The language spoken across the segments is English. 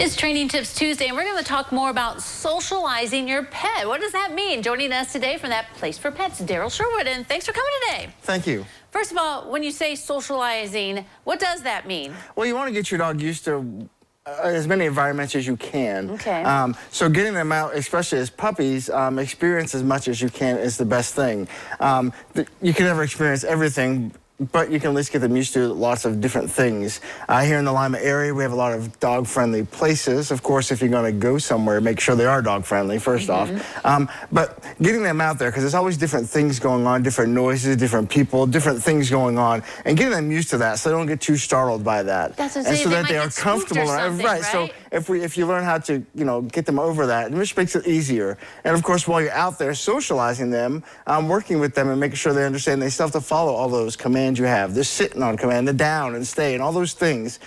It's Training Tips Tuesday, and we're going to talk more about socializing your pet. What does that mean? Joining us today from that Place for Pets, Darrell, and thanks for coming today. Thank you. First of all, when you say socializing, what does that mean? Well, you want to get your dog used to as many environments as you can. Okay. So getting them out, especially as puppies, experience as much as you can is the best thing. You can never experience everything, but you can at least get them used to lots of different things. Here in the Lima area, we have a lot of dog-friendly places. Of course, if you're going to go somewhere, make sure they are dog-friendly, first off. But getting them out there, because there's always different things going on, different noises, different people, different things going on, and getting them used to that so they don't get too startled by that. That's what I'm and saying. so that they are comfortable. Right. So if you learn how to, get them over that, it just makes it easier. And of course, while you're out there socializing them, working with them and making sure they understand they still have to follow all those commands you have. The sitting on command, the down and stay, and all those things.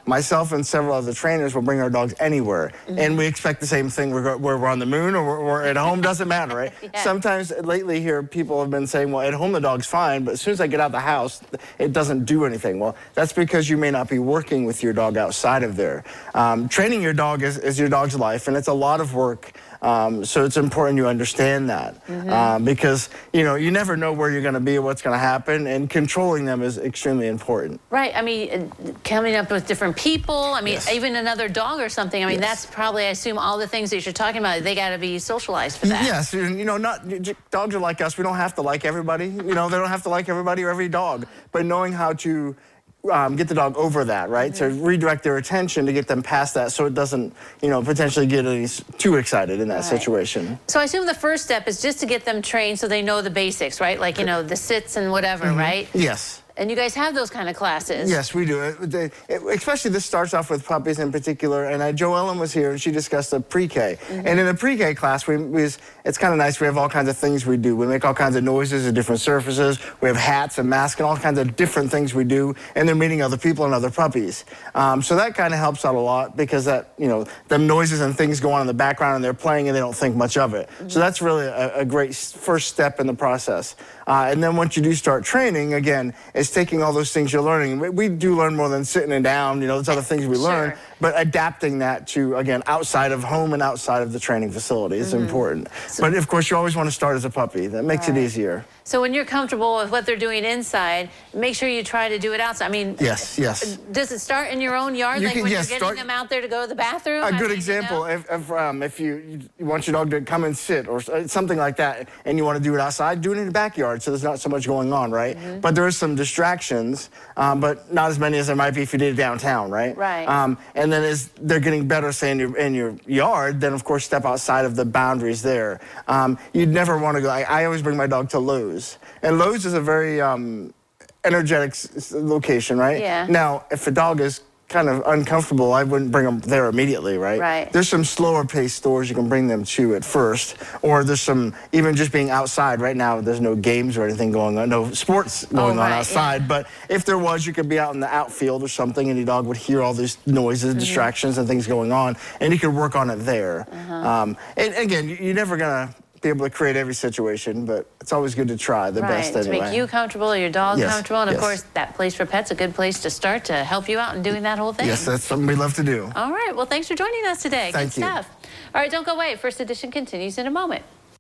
Myself and several other trainers will bring our dogs anywhere, and we expect the same thing where we're on the moon or we're at home, doesn't matter, right? Yeah. Sometimes lately here, people have been saying, well, at home the dog's fine, but as soon as I get out of the house, it doesn't do anything. Well, that's because you may not be working with your dog outside of there. Training your dog is your dog's life, and it's a lot of work. So it's important you understand that because, you never know where you're going to be or what's going to happen, and controlling them is extremely important. Right. I mean, coming up with different people. I mean, Yes. Even another dog or something. I mean, that's probably, I assume, all the things that you're talking about, they got to be socialized for that. Yes. Dogs are like us. We don't have to like everybody. They don't have to like everybody or every dog. But knowing how to get the dog over that, right? To redirect their attention to get them past that so it doesn't, potentially get too excited in that situation. So I assume the first step is just to get them trained so they know the basics, right? Like, the sits and whatever, right? Yes. And you guys have those kind of classes. Yes, we do. Especially this starts off with puppies in particular. And Jo Ellen was here, and she discussed the pre-K. And in the pre-K class, it's kind of nice. We have all kinds of things we do. We make all kinds of noises at different surfaces. We have hats and masks and all kinds of different things we do. And they're meeting other people and other puppies. So that kind of helps out a lot because them noises and things go on in the background and they're playing and they don't think much of it. So that's really a great first step in the process. And then once you do start training, again, it's taking all those things you're learning. We do learn more than sitting and down, there's other things we learn, but adapting that to, again, outside of home and outside of the training facility is important. But of course, you always want to start as a puppy. That makes it easier. So when you're comfortable with what they're doing inside, make sure you try to do it outside. I mean, yes. Does it start in your own yard, when you're getting them out there to go to the bathroom? A good example, if you want your dog to come and sit or something like that, and you want to do it outside, do it in the backyard so there's not so much going on, right? But there is some distractions, but not as many as there might be if you did it downtown, right? Right. And then as they're getting better, say, in your yard, then of course step outside of the boundaries there. You'd never want to go. I always bring my dog to Lowe's. And Lowe's is a very energetic location, right? Yeah. Now, if a dog is kind of uncomfortable, I wouldn't bring them there immediately, right? Right. There's some slower paced stores you can bring them to at first, or there's some, even just being outside. Right now, there's no games or anything going on, no sports going on outside, but if there was, you could be out in the outfield or something, and your dog would hear all these noises, distractions, and things going on, and you could work on it there. And again, you're never gonna be able to create every situation, but it's always good to try the best anyway. To make you comfortable, your dog comfortable, and of course, that Place for Pets, a good place to start to help you out in doing that whole thing. Yes, that's something we love to do. All right, well, thanks for joining us today. Thank you. Good stuff. All right, don't go away. First Edition continues in a moment.